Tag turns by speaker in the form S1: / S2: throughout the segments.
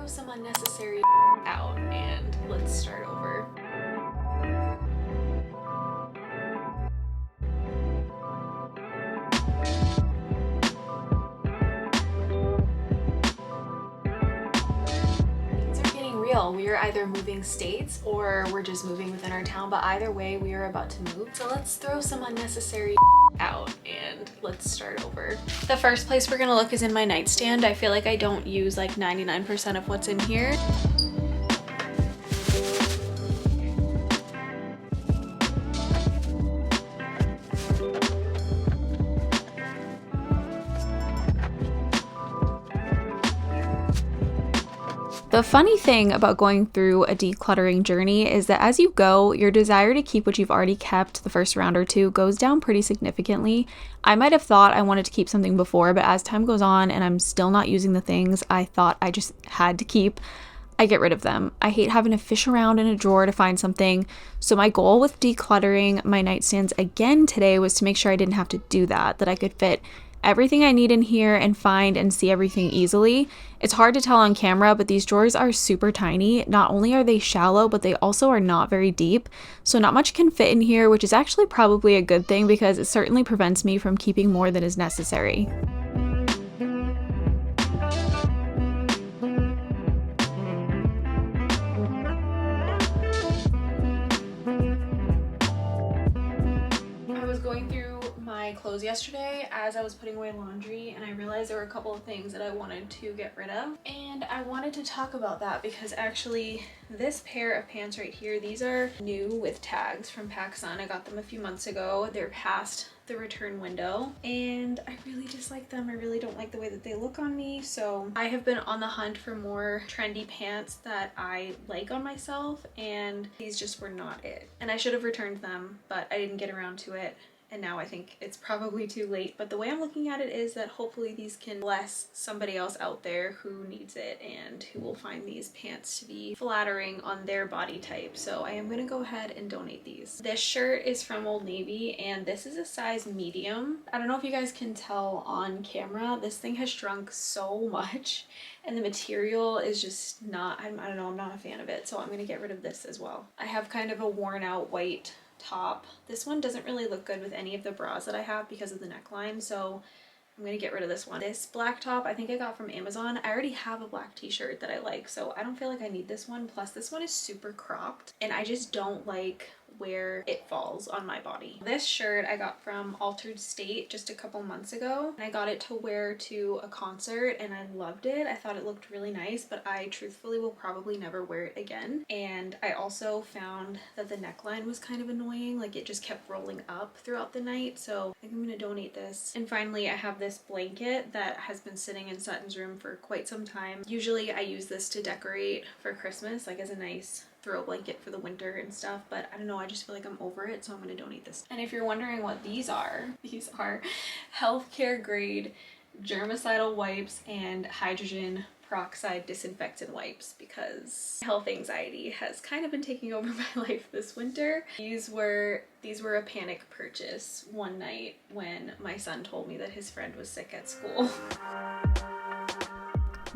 S1: throw some unnecessary out and let's start over. We are either moving states or we're just moving within our town, but either way we are about to move. So let's throw some unnecessary out and let's start over. The first place we're gonna look is in my nightstand. I feel like I don't use like 99% of what's in here. The funny thing about going through a decluttering journey is that as you go, your desire to keep what you've already kept the first round or two goes down pretty significantly. I might have thought I wanted to keep something before, but as time goes on and I'm still not using the things I thought I just had to keep, I get rid of them. I hate having to fish around in a drawer to find something. So my goal with decluttering my nightstands again today was to make sure I didn't have to do that I could fit everything I need in here and find and see everything easily. It's hard to tell on camera, but these drawers are super tiny. Not only are they shallow, but they also are not very deep. So not much can fit in here, which is actually probably a good thing because it certainly prevents me from keeping more than is necessary. Clothes yesterday as I was putting away laundry, and I realized there were a couple of things that I wanted to get rid of, and I wanted to talk about that because actually this pair of pants right here, these are new with tags from PacSun. I got them a few months ago. They're past the return window and I really dislike them. I really don't like the way that they look on me, so I have been on the hunt for more trendy pants that I like on myself, and these just were not it, and I should have returned them, but I didn't get around to it. And now I think it's probably too late, but the way I'm looking at it is that hopefully these can bless somebody else out there who needs it and who will find these pants to be flattering on their body type. So I am gonna go ahead and donate these. This shirt is from Old Navy and this is a size medium. I don't know if you guys can tell on camera, this thing has shrunk so much and the material is just not, I don't know, I'm not a fan of it. So I'm gonna get rid of this as well. I have kind of a worn out white top. This one doesn't really look good with any of the bras that I have because of the neckline, so I'm gonna get rid of this one. This black top I think I got from Amazon. I already have a black t-shirt that I like, so I don't feel like I need this one. Plus this one is super cropped and I just don't like where it falls on my body. This shirt I got from Altered State just a couple months ago, and I got it to wear to a concert and I loved it. I thought it looked really nice, but I truthfully will probably never wear it again. And I also found that the neckline was kind of annoying, like it just kept rolling up throughout the night, so I think I'm gonna donate this. And finally I have this blanket that has been sitting in Sutton's room for quite some time. Usually I use this to decorate for Christmas, like as a nice throw blanket for the winter and stuff, but I don't know, I just feel like I'm over it, so I'm gonna donate this. And if you're wondering what these are healthcare grade germicidal wipes and hydrogen peroxide disinfectant wipes because health anxiety has kind of been taking over my life this winter. These were a panic purchase one night when my son told me that his friend was sick at school.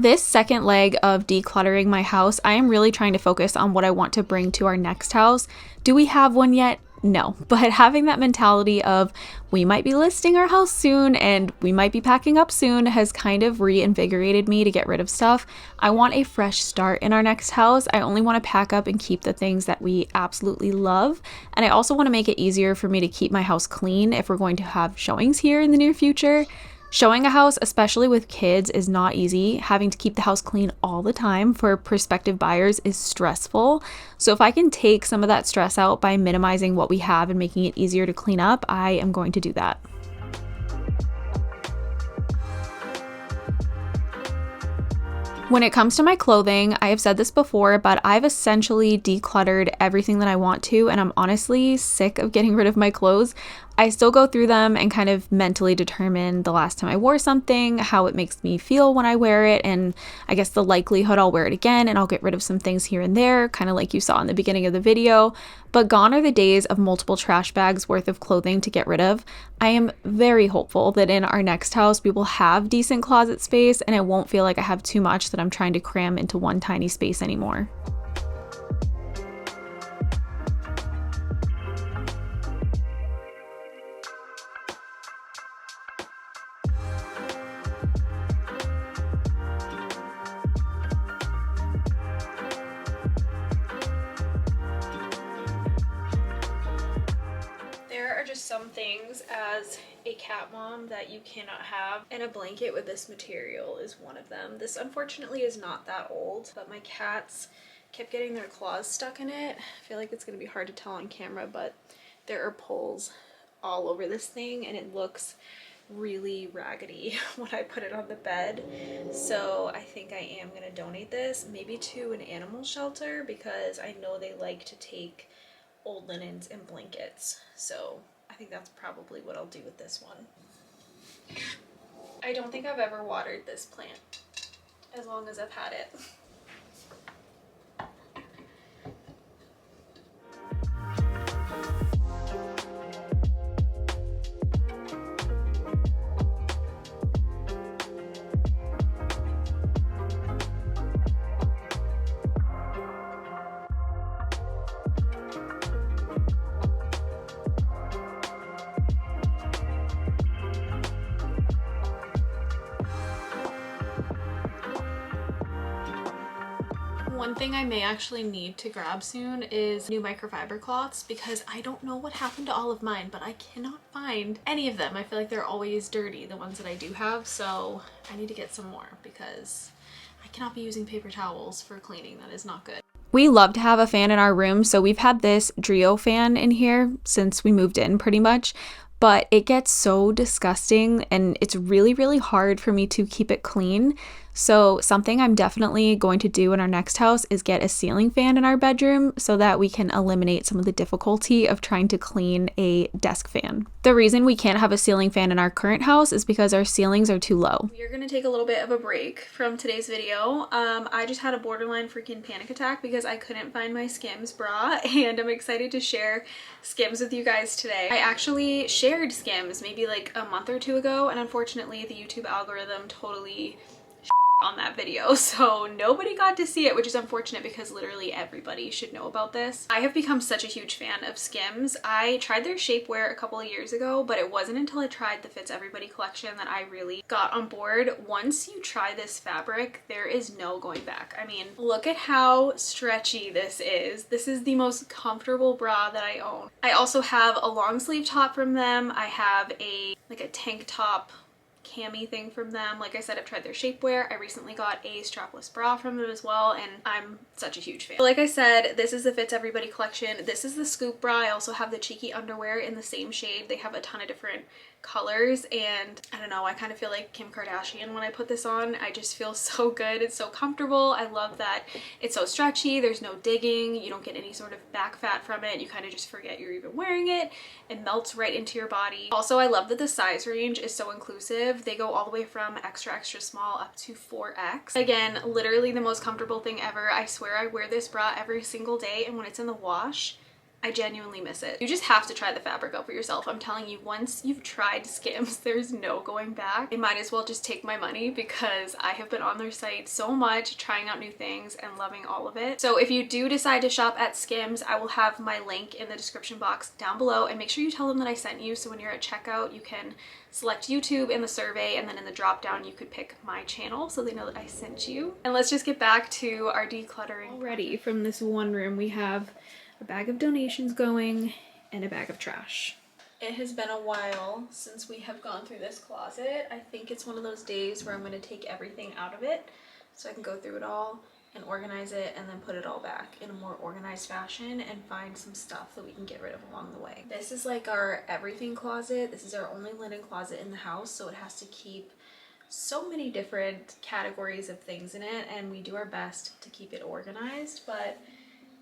S1: This second leg of decluttering my house, I am really trying to focus on what I want to bring to our next house. Do we have one yet? No, but having that mentality of we might be listing our house soon and we might be packing up soon has kind of reinvigorated me to get rid of stuff. I want a fresh start in our next house. I only want to pack up and keep the things that we absolutely love. And I also want to make it easier for me to keep my house clean if we're going to have showings here in the near future. Showing a house, especially with kids, is not easy. Having to keep the house clean all the time for prospective buyers is stressful. So if I can take some of that stress out by minimizing what we have and making it easier to clean up, I am going to do that. When it comes to my clothing, I have said this before, but I've essentially decluttered everything that I want to, and I'm honestly sick of getting rid of my clothes.
S2: I still go through them and kind of mentally determine the last time I wore something, how it makes me feel when I wear it, and I guess the likelihood I'll wear it again, and I'll get rid of some things here and there, kind of like you saw in the beginning of the video. But gone are the days of multiple trash bags worth of clothing to get rid of. I am very hopeful that in our next house we will have decent closet space and it won't feel like I have too much that I'm trying to cram into one tiny space anymore.
S1: Some things as a cat mom that you cannot have, and a blanket with this material is one of them. This unfortunately is not that old, but my cats kept getting their claws stuck in it. I feel like it's going to be hard to tell on camera, but there are pulls all over this thing and it looks really raggedy when I put it on the bed. So I think I am going to donate this maybe to an animal shelter because I know they like to take old linens and blankets. So I think that's probably what I'll do with this one. I don't think I've ever watered this plant as long as I've had it. One thing I may actually need to grab soon is new microfiber cloths because I don't know what happened to all of mine, but I cannot find any of them. I feel like they're always dirty, the ones that I do have, so I need to get some more because I cannot be using paper towels for cleaning. That is not good.
S2: We love to have a fan in our room, so we've had this Trio fan in here since we moved in pretty much, but it gets so disgusting and it's really, really hard for me to keep it clean. So something I'm definitely going to do in our next house is get a ceiling fan in our bedroom so that we can eliminate some of the difficulty of trying to clean a desk fan. The reason we can't have a ceiling fan in our current house is because our ceilings are too low.
S1: We're gonna take a little bit of a break from today's video. I just had a borderline freaking panic attack because I couldn't find my Skims bra, and I'm excited to share Skims with you guys today. I actually shared Skims maybe like a month or two ago, and unfortunately the YouTube algorithm totally on that video, so nobody got to see it, which is unfortunate because literally everybody should know about this. I have become such a huge fan of Skims. I tried their shapewear a couple of years ago, but it wasn't until I tried the Fits Everybody collection that I really got on board. Once you try this fabric, there is no going back. I mean, look at how stretchy this is. This is the most comfortable bra that I own. I also have a long sleeve top from them. I have a tank top cami thing from them. Like I said, I've tried their shapewear. I recently got a strapless bra from them as well, and I'm such a huge fan. Like I said, this is the Fits Everybody collection. This is the scoop bra. I also have the cheeky underwear in the same shade. They have a ton of different colors, and I don't know, I kind of feel like Kim Kardashian when I put this on. I just feel so good. It's so comfortable. I love that it's so stretchy. There's no digging. You don't get any sort of back fat from it. You kind of just forget you're even wearing it. It melts right into your body. Also, I love that the size range is so inclusive. They go all the way from extra, extra small up to 4X. Again, literally the most comfortable thing ever. I swear I wear this bra every single day, and when it's in the wash, I genuinely miss it. You just have to try the fabric out for yourself. I'm telling you, once you've tried Skims, there's no going back. You might as well just take my money because I have been on their site so much, trying out new things and loving all of it. So if you do decide to shop at Skims, I will have my link in the description box down below, and make sure you tell them that I sent you, so when you're at checkout, you can select YouTube in the survey, and then in the drop down you could pick my channel so they know that I sent you. And let's just get back to our decluttering. Already from this one room we have a bag of donations going and a bag of trash. It has been a while since we have gone through this closet. I think it's one of those days where I'm going to take everything out of it so I can go through it all and organize it, and then put it all back in a more organized fashion and find some stuff that we can get rid of along the way. This is like our everything closet. This is our only linen closet in the house, so it has to keep so many different categories of things in it, and we do our best to keep it organized, but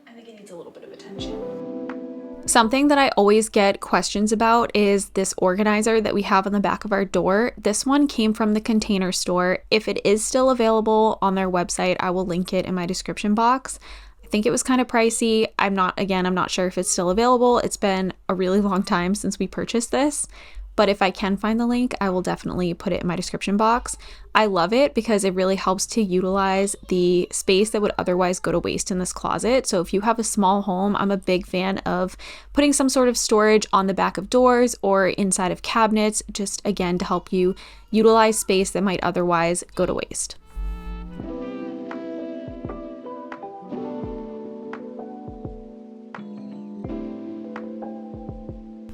S1: I think it needs a little bit of attention.
S2: Something that I always get questions about is this organizer that we have on the back of our door. This one came from the Container Store. If it is still available on their website, I will link it in my description box. I think it was kind of pricey. I'm not sure if it's still available. It's been a really long time since we purchased this. But if I can find the link, I will definitely put it in my description box. I love it because it really helps to utilize the space that would otherwise go to waste in this closet. So if you have a small home, I'm a big fan of putting some sort of storage on the back of doors or inside of cabinets, just again to help you utilize space that might otherwise go to waste.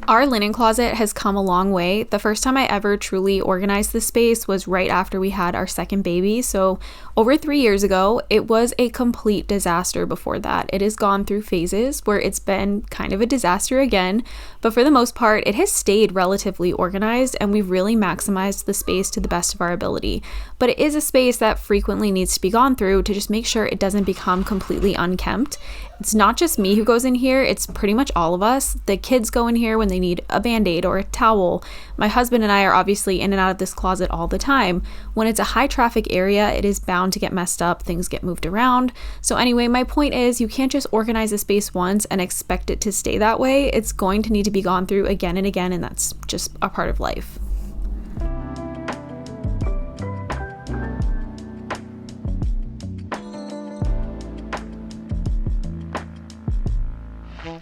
S2: Our linen closet has come a long way. The first time I ever truly organized this space was right after we had our second baby. So over 3 years ago, it was a complete disaster before that. It has gone through phases where it's been kind of a disaster again, but for the most part, it has stayed relatively organized and we've really maximized the space to the best of our ability. But it is a space that frequently needs to be gone through to just make sure it doesn't become completely unkempt. It's not just me who goes in here, it's pretty much all of us. The kids go in here when they need a band-aid or a towel. My husband and I are obviously in and out of this closet all the time. When it's a high traffic area, it is bound to get messed up, things get moved around. So anyway, my point is you can't just organize a space once and expect it to stay that way. It's going to need to be gone through again and again, and that's just a part of life.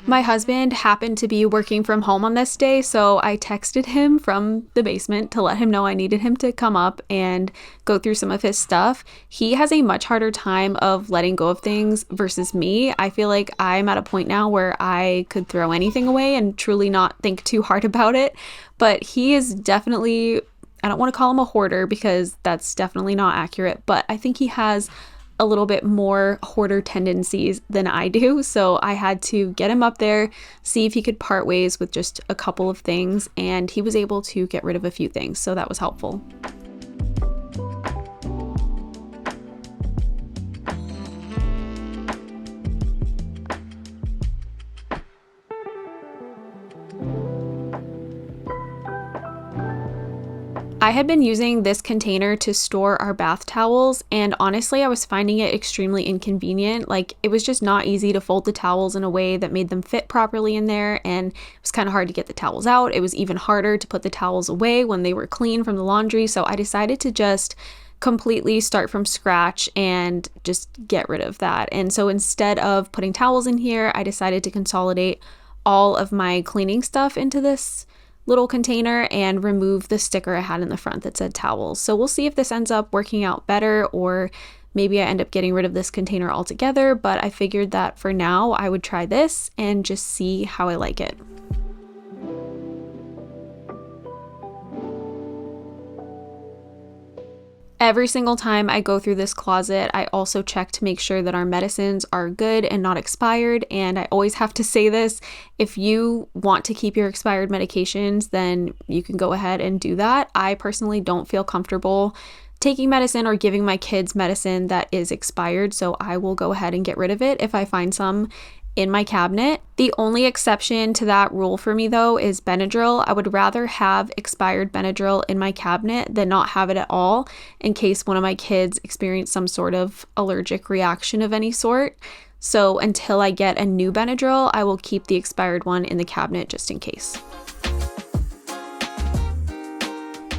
S2: My husband happened to be working from home on this day, so I texted him from the basement to let him know I needed him to come up and go through some of his stuff. He has a much harder time of letting go of things versus me. I feel like I'm at a point now where I could throw anything away and truly not think too hard about it, but he is definitely, I don't want to call him a hoarder because that's definitely not accurate, but I think he has a little bit more hoarder tendencies than I do. So I had to get him up there, see if he could part ways with just a couple of things, and he was able to get rid of a few things. So that was helpful. I had been using this container to store our bath towels, and honestly, I was finding it extremely inconvenient. Like, it was just not easy to fold the towels in a way that made them fit properly in there, and it was kind of hard to get the towels out. It was even harder to put the towels away when they were clean from the laundry, so I decided to just completely start from scratch and just get rid of that. And so instead of putting towels in here, I decided to consolidate all of my cleaning stuff into this little container and remove the sticker I had in the front that said towels. So we'll see if this ends up working out better, or maybe I end up getting rid of this container altogether, but I figured that for now I would try this and just see how I like it. Every single time I go through this closet, I also check to make sure that our medicines are good and not expired. And I always have to say this, if you want to keep your expired medications, then you can go ahead and do that. I personally don't feel comfortable taking medicine or giving my kids medicine that is expired, so I will go ahead and get rid of it if I find some in my cabinet. The only exception to that rule for me though is Benadryl. I would rather have expired Benadryl in my cabinet than not have it at all in case one of my kids experience some sort of allergic reaction of any sort. So until I get a new Benadryl, I will keep the expired one in the cabinet just in case.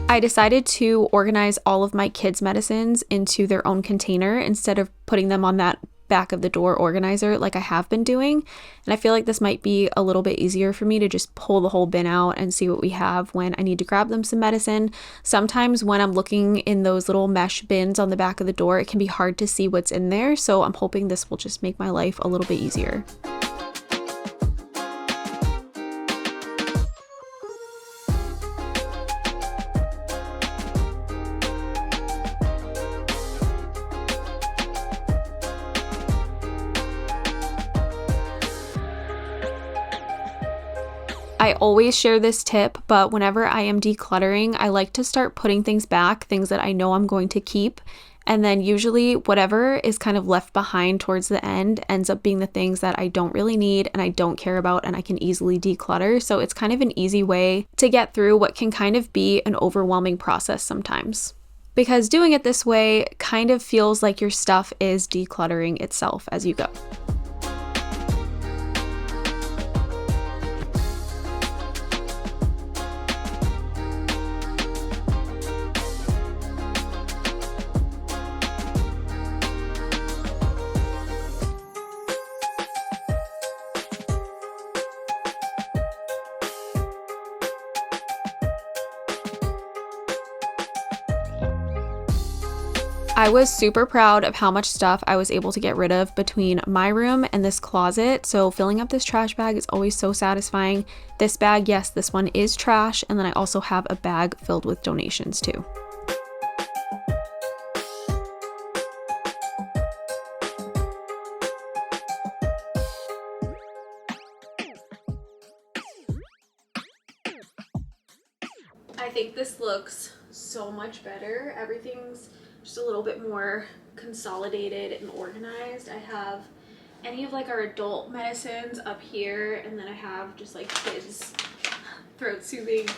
S2: I decided to organize all of my kids' medicines into their own container instead of putting them on that back of the door organizer like I have been doing. And I feel like this might be a little bit easier for me to just pull the whole bin out and see what we have when I need to grab them some medicine. Sometimes when I'm looking in those little mesh bins on the back of the door, it can be hard to see what's in there. So I'm hoping this will just make my life a little bit easier. I always share this tip, but whenever I am decluttering, I like to start putting things back, things that I know I'm going to keep, And then usually whatever is kind of left behind towards the end ends up being the things that I don't really need and I don't care about and I can easily declutter. So it's kind of an easy way to get through what can kind of be an overwhelming process sometimes. Because doing it this way kind of feels like your stuff is decluttering itself as you go. I was super proud of how much stuff I was able to get rid of between my room and this closet. So filling up this trash bag is always so satisfying. This bag, yes, this one is trash. And then I also have a bag filled with donations too.
S1: I think this looks so much better. Everything's just a little bit more consolidated and organized. I have any of like our adult medicines up here, and then I have just like kids throat soothing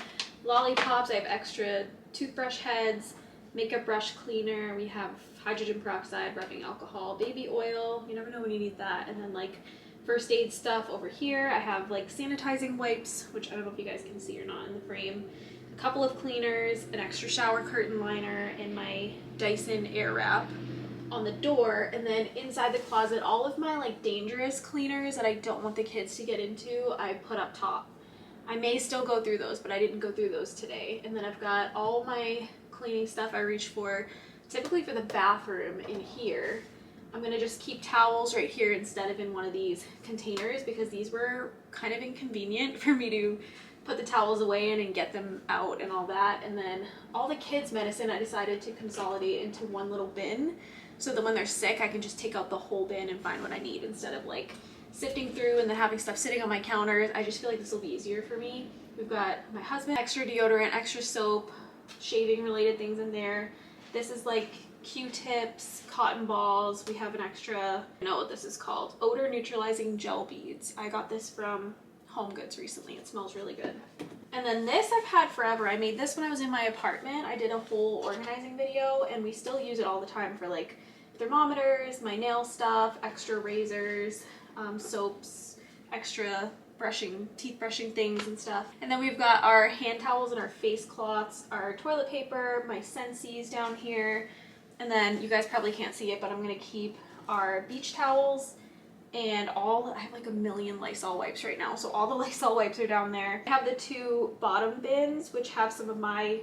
S1: lollipops. I have extra toothbrush heads, makeup brush cleaner. We have hydrogen peroxide, rubbing alcohol, baby oil. You never know when you need that. And then like first aid stuff over here. I have like sanitizing wipes, which I don't know if you guys can see or not in the frame. A couple of cleaners, an extra shower curtain liner, and my Dyson Airwrap on the door. And then inside the closet, all of my like dangerous cleaners that I don't want the kids to get into, I put up top. I may still go through those, but I didn't go through those today. And then I've got all my cleaning stuff I reach for, typically for the bathroom, in here. I'm gonna just keep towels right here instead of in one of these containers, because these were kind of inconvenient for me to put the towels away in and get them out and all that. And then all the kids' medicine I decided to consolidate into one little bin, so that when they're sick I can just take out the whole bin and find what I need instead of like sifting through and then having stuff sitting on my counters. I just feel like this will be easier for me. We've got my husband, extra deodorant, extra soap, shaving related things in there. This is like Q-tips, cotton balls. We have an extra, I know what this is called, odor neutralizing gel beads. I got this from Home Goods recently. It smells really good. And then this I've had forever. I made this when I was in my apartment. I did a whole organizing video and we still use it all the time for like thermometers, my nail stuff, extra razors, soaps, extra brushing, teeth brushing things and stuff. And then we've got our hand towels and our face cloths, our toilet paper, my Scentsies down here. And then you guys probably can't see it, but I'm gonna keep our beach towels and I have like a million Lysol wipes right now, so all the Lysol wipes are down there. I have the two bottom bins, which have some of my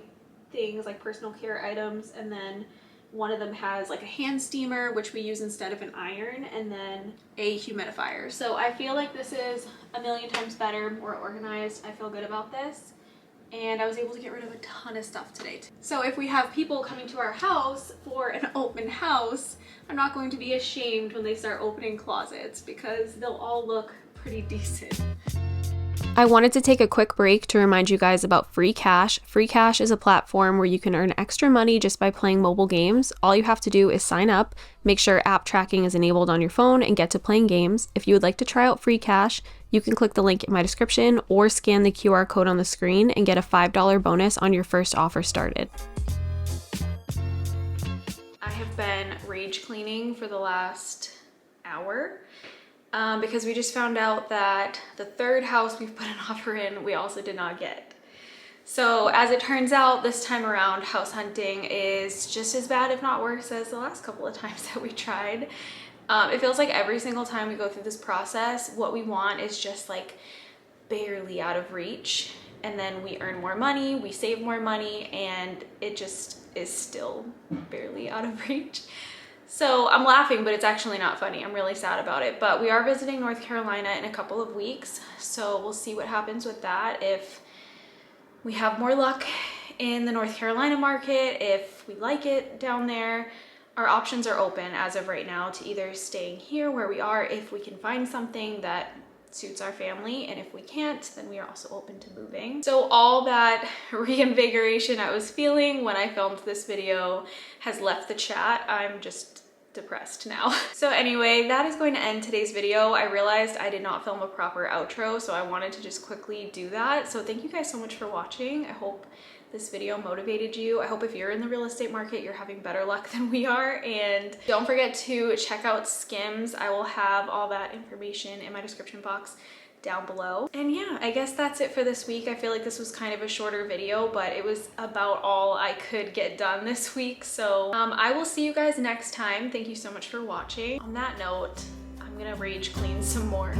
S1: things like personal care items, and then one of them has like a hand steamer, which we use instead of an iron, and then a humidifier. So I feel like this is a million times better, more organized. I feel good about this. And I was able to get rid of a ton of stuff today. So if we have people coming to our house for an open house, I'm not going to be ashamed when they start opening closets, because they'll all look pretty decent.
S2: I wanted to take a quick break to remind you guys about Free Cash. Free Cash is a platform where you can earn extra money just by playing mobile games. All you have to do is sign up, make sure app tracking is enabled on your phone, and get to playing games. If you would like to try out Free Cash, you can click the link in my description or scan the QR code on the screen and get a $5 bonus on your first offer started.
S1: I have been rage cleaning for the last hour. Because we just found out that the third house we've put an offer in, we also did not get. So as it turns out, this time around, house hunting is just as bad, if not worse, as the last couple of times that we tried. It feels like every single time we go through this process, what we want is just like barely out of reach. And then we earn more money, we save more money, and it just is still barely out of reach. So I'm laughing, but it's actually not funny. I'm really sad about it. But we are visiting North Carolina in a couple of weeks, so we'll see what happens with that. If we have more luck in the North Carolina market, if we like it down there, our options are open as of right now to either staying here where we are if we can find something that suits our family, and if we can't, then we are also open to moving. So all that reinvigoration I was feeling when I filmed this video has left the chat. I'm just depressed now. So anyway, that is going to end today's video. I realized I did not film a proper outro, so I wanted to just quickly do that. So thank you guys so much for watching. I hope this video motivated you. I hope if you're in the real estate market, you're having better luck than we are. And don't forget to check out Skims. I will have all that information in my description box down below. And yeah, I guess that's it for this week. I feel like this was kind of a shorter video, but it was about all I could get done this week. So I will see you guys next time. Thank you so much for watching. On that note, I'm gonna rage clean some more.